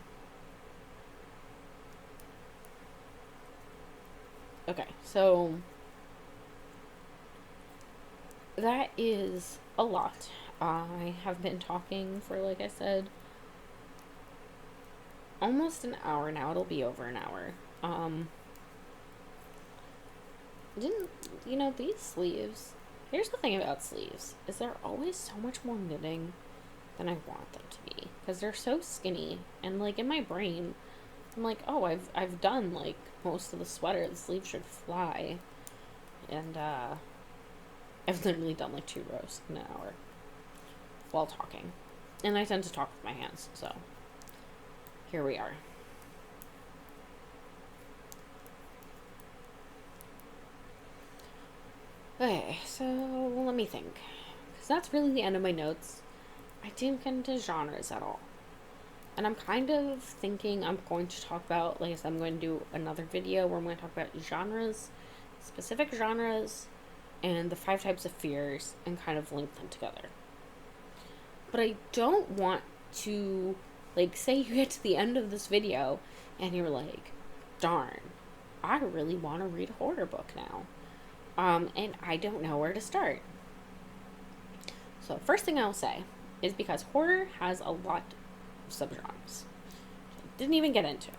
Okay, so that is a lot. I have been talking for, like I said, almost an hour now. It'll be over an hour. These sleeves, here's the thing about sleeves, is they're always so much more knitting than I want them to be, because they're so skinny, and in my brain I'm like, oh, I've done most of the sweater, the sleeve should fly, and I've literally done 2 rows in an hour while talking, and I tend to talk with my hands, so here we are. Okay, so let me think, because that's really the end of my notes. I didn't get into genres at all, and I'm kind of thinking I'm going to talk about, like I said, I'm going to do another video where I'm going to talk about genres, specific genres, and the 5 types of fears, and kind of link them together. But I don't want to, say you get to the end of this video and you're like, darn, I really want to read a horror book now. And I don't know where to start. So first thing I'll say is, because horror has a lot of subgenres, didn't even get into,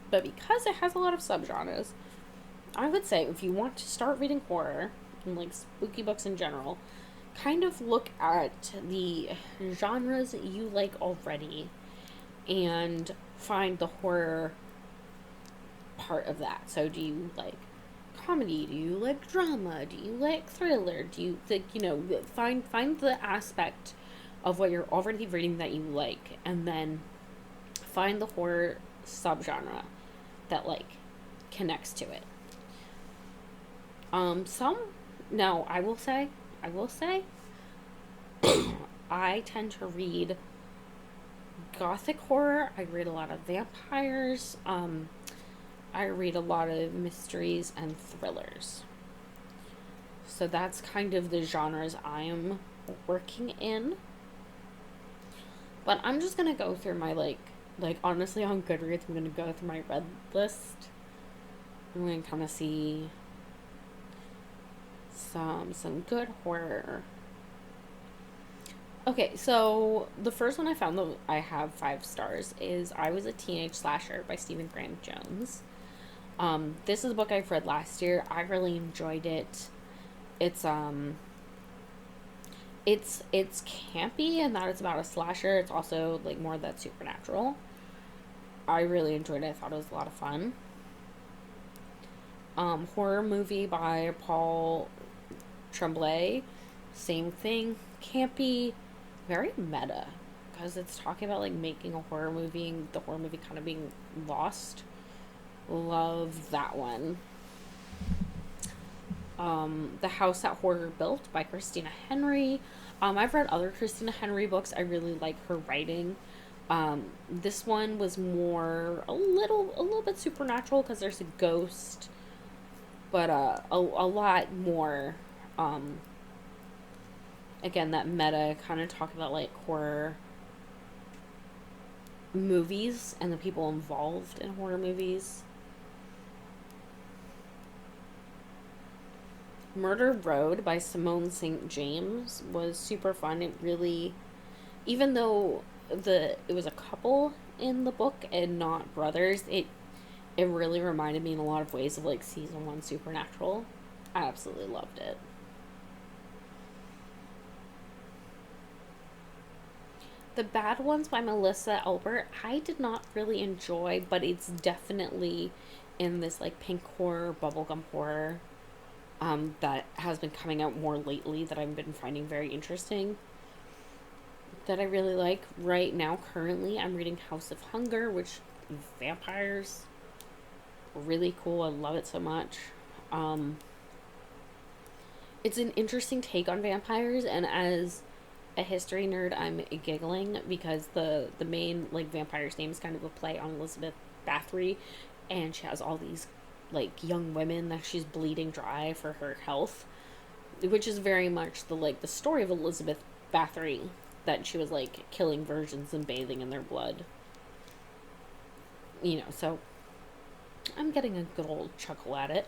but because it has a lot of subgenres, I would say if you want to start reading horror and spooky books in general, kind of look at the genres that you like already and find the horror part of that. So do you like comedy? Do you like drama? Do you like thriller? Do you find the aspect of what you're already reading that you like, and then find the horror subgenre that connects to it. I will say I tend to read gothic horror. I read a lot of vampires. I read a lot of mysteries and thrillers. So that's kind of the genres I'm working in. But I'm just gonna go through my honestly on Goodreads, I'm gonna go through my read list. I'm gonna kind of see some good horror. Okay, so the first one I found that I have 5 stars is I Was a Teenage Slasher by Stephen Graham Jones. This is a book I've read last year. I really enjoyed it. It's it's campy and that it's about a slasher. It's also like more of that supernatural. I really enjoyed it. I thought it was a lot of fun. Horror movie by Paul Tremblay. Same thing. Campy, very meta. Because it's talking about like making a horror movie and the horror movie kind of being lost. Love that one. The House That Horror Built by Christina Henry. I've read other Christina Henry books. I really like her writing. This one was more a little bit supernatural because there's a ghost, but a lot more. Again, that meta kind of talk about like horror movies and the people involved in horror movies. Murder Road by Simone St. James was super fun. It really, even though it was a couple in the book and not brothers, it really reminded me in a lot of ways of like season 1 Supernatural. I absolutely loved it. The Bad Ones by Melissa Albert, I did not really enjoy, but it's definitely in this like pink horror, bubblegum horror that has been coming out more lately that I've been finding very interesting. That I really like. Right now, currently, I'm reading House of Hunger, which vampires, really cool. I love it so much. It's an interesting take on vampires, and as a history nerd, I'm giggling because the main like vampire's name is kind of a play on Elizabeth Bathory, and she has all these like young women that she's bleeding dry for her health, which is very much the story of Elizabeth Bathory, that she was like killing virgins and bathing in their blood. So I'm getting a good old chuckle at it.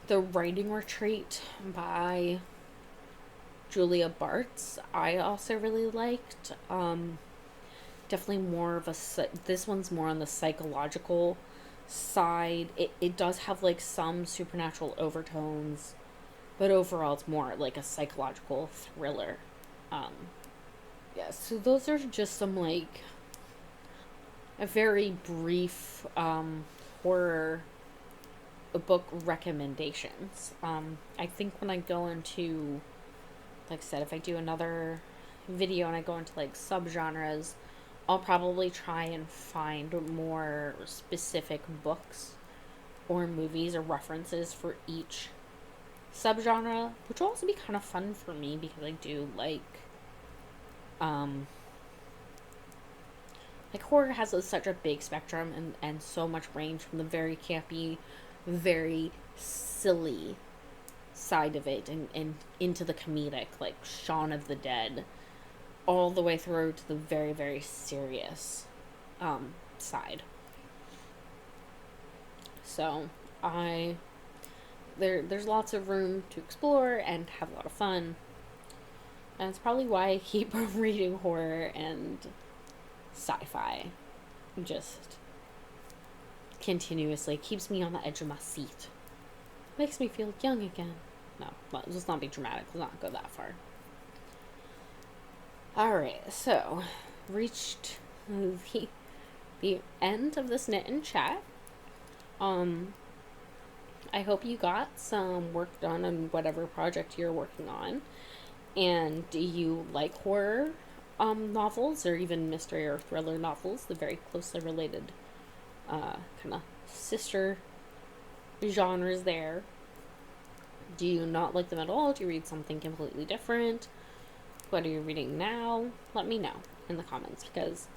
The Writing Retreat by Julia Bartz, I also really liked. Definitely more of this one's more on the psychological side. It does have like some supernatural overtones, but overall it's more like a psychological thriller. So those are just some like a very brief horror book recommendations. I think when I go into, like I said, if I do another video and I go into like subgenres, I'll probably try and find more specific books or movies or references for each subgenre, which will also be kind of fun for me because I do like horror has such a big spectrum and so much range from the very campy, very silly side of it and into the comedic, like Shaun of the Dead, all the way through to the very, very serious side. So there's lots of room to explore and have a lot of fun. And it's probably why I keep reading horror and sci-fi. Just continuously keeps me on the edge of my seat. Makes me feel young again. No, let's not be dramatic. Let's not go that far. Alright, so reached the end of this knit and chat. I hope you got some work done on whatever project you're working on. And do you like horror novels or even mystery or thriller novels, the very closely related kind of sister genres there? Do you not like them at all? Do you read something completely different? What are you reading now? Let me know in the comments, because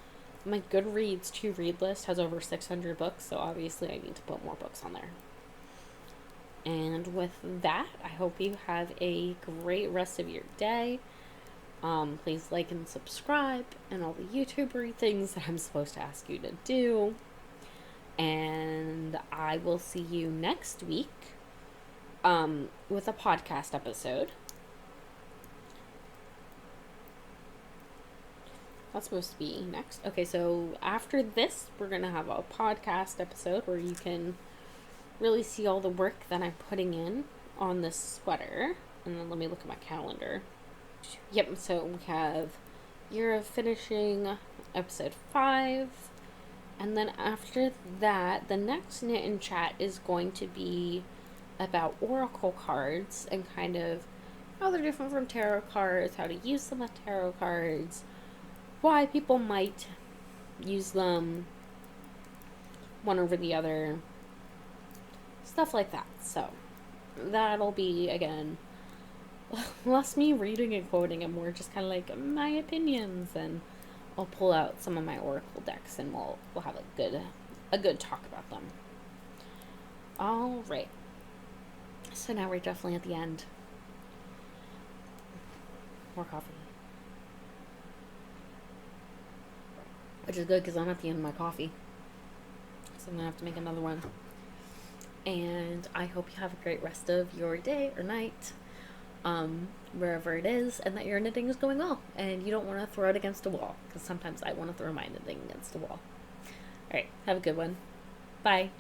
my Goodreads to read list has over 600 books, so obviously I need to put more books on there. And with that, I hope you have a great rest of your day. Please like and subscribe and all the YouTuber things that I'm supposed to ask you to do. And I will see you next week with a podcast episode. That's supposed to be next. Okay, so after this, we're going to have a podcast episode where you can really see all the work that I'm putting in on this sweater. And then let me look at my calendar. Yep, so we have you're finishing episode 5, and then after that, the next knit and chat is going to be about oracle cards and kind of how they're different from tarot cards, how to use them with tarot cards, why people might use them one over the other, stuff like that. So that'll be, again, less me reading and quoting and more just kind of like my opinions, and I'll pull out some of my oracle decks and we'll have a good talk about them. All right. So now we're definitely at the end. More coffee. Which is good because I'm at the end of my coffee. So I'm going to have to make another one. And I hope you have a great rest of your day or night, wherever it is, and that your knitting is going well. And you don't want to throw it against a wall, because sometimes I want to throw my knitting against a wall. Alright, have a good one. Bye.